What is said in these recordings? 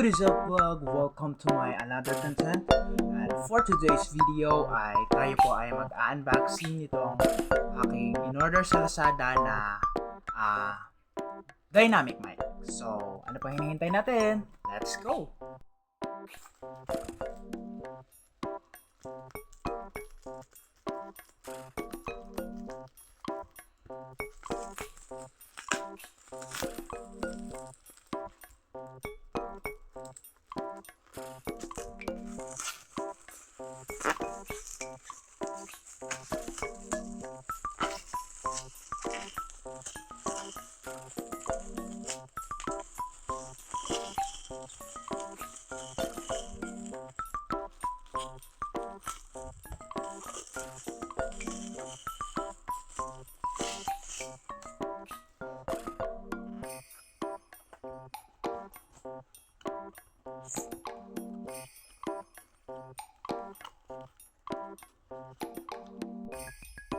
What is up vlog? Welcome to my another content. And for today's video ay tayo po ay mag-unboxing nitong aking in-order sa Lazada na dynamic mic. So, ano pa hinihintay natin? Let's go!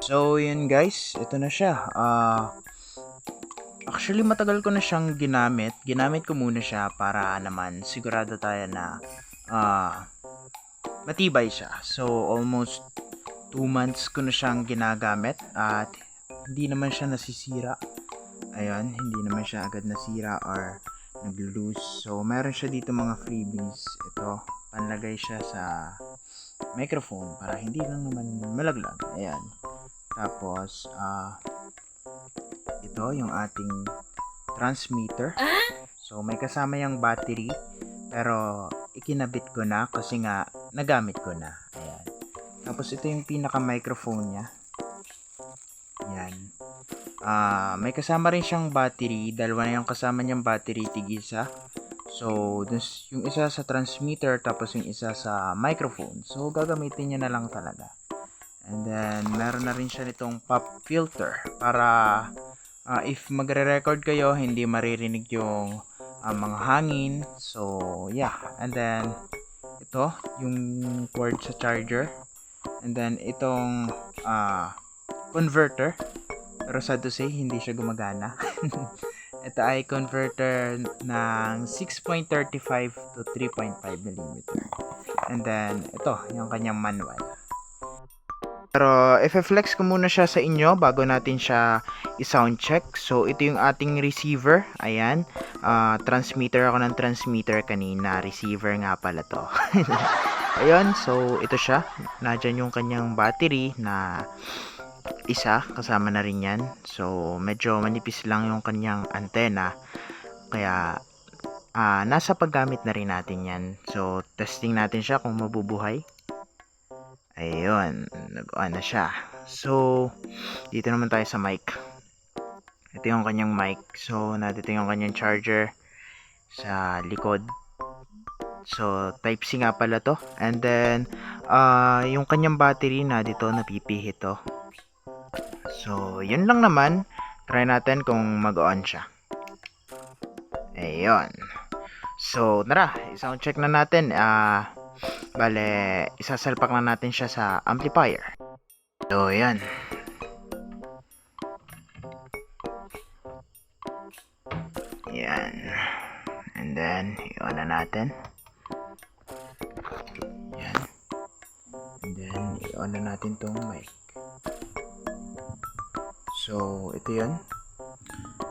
So, yun guys, ito na siya. Actually, matagal ko na siyang ginamit. Ginamit ko muna siya para naman sigurado tayo na matibay siya. So, almost 2 months ko na siyang ginagamit at hindi naman siya nasisira. Ayun, hindi naman siya agad nasira or nag-loose. So, meron siya dito mga freebies. Ito, panlagay siya sa microphone para hindi lang naman malaglag. Ayan. Tapos, ito yung ating transmitter. So, may kasama yung battery. Pero, ikinabit ko na kasi nga, nagamit ko na. Ayan. Tapos, ito yung pinaka-microphone niya. Ayan. May kasama rin siyang battery. Dalawa na yung kasama niyang battery, tig-isa. So, yung isa sa transmitter, tapos yung isa sa microphone. So, gagamitin niya na lang talaga. And then, meron na rin siya nitong pop filter para if magre-record kayo, hindi maririnig yung mga hangin. So, yeah. And then, ito, yung cord sa charger. And then, itong converter. Pero sad to say, hindi siya gumagana. Ito ay converter ng 6.35 to 3.5mm. And then, ito, yung kanyang manual. Pero, i-flex ko muna siya sa inyo bago natin siya i-sound check. So, ito yung ating receiver. Ayan. Transmitter ako ng transmitter kanina. Receiver nga pala to. Ayan. So, ito siya. Nadyan yung kanyang battery na isa. Kasama na rin yan. So, medyo manipis lang yung kanyang antena. Kaya, nasa paggamit na rin natin yan. So, testing natin siya kung mabubuhay. Ayun, nag-on na siya. So, dito naman tayo sa mic. Ito yung kanyang mic. So, nandito yung kanyang charger sa likod. So, Type-C nga pala to. And then, yung kanyang battery na dito, napipihit to. So, yun lang naman. Try natin kung mag-on siya. Ayun. So, tara, i-sound check na natin. Bale, isasalpak na natin siya sa amplifier. So, yan. Yan. And then, i-on na natin. Yan. And then, i-on na natin tong mic. So, ito yun.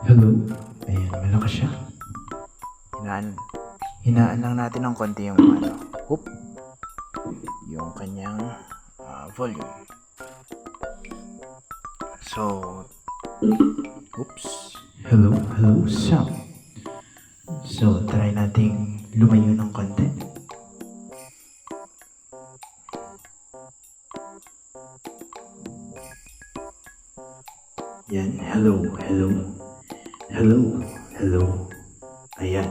Hello. Ayan, malakas siya. Hinaan lang natin ng konti yung yung kanyang volume. So, hello sound. So, try nating lumayo ng konti. Yan, hello. Ayan.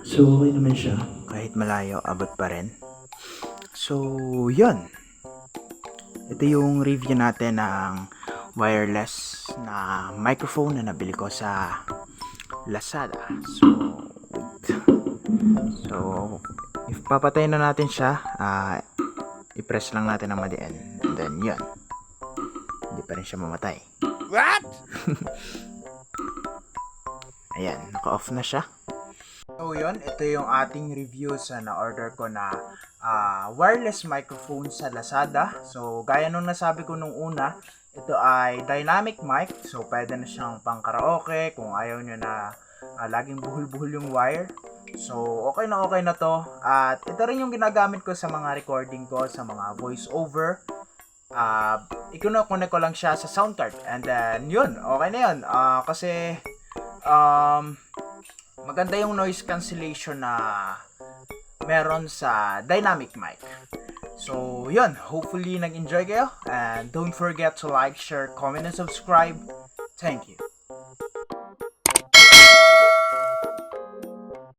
So, okay naman siya. Kahit malayo, abot pa rin. So, yun. Ito yung review natin ng wireless na microphone na nabili ko sa Lazada. So, if papatayin na natin siya, i-press lang natin ang madiin. And then, yun. Hindi pa rin siya mamatay. What? Ayan, naka-off na siya. So yun, ito yung ating review sa na-order ko na wireless microphone sa Lazada. So gaya nung nasabi ko nung una, ito ay dynamic mic. So pwede na siyang pang karaoke kung ayaw nyo na laging buhol-buhol yung wire. So okay na to. At ito rin yung ginagamit ko sa mga recording ko, sa mga voice over. Ikuno-connect ko lang siya sa sound card. And then yun, okay na yun. Kasi maganda yung noise cancellation na meron sa dynamic mic. So, yun. Hopefully, nag-enjoy kayo. And don't forget to like, share, comment, and subscribe. Thank you.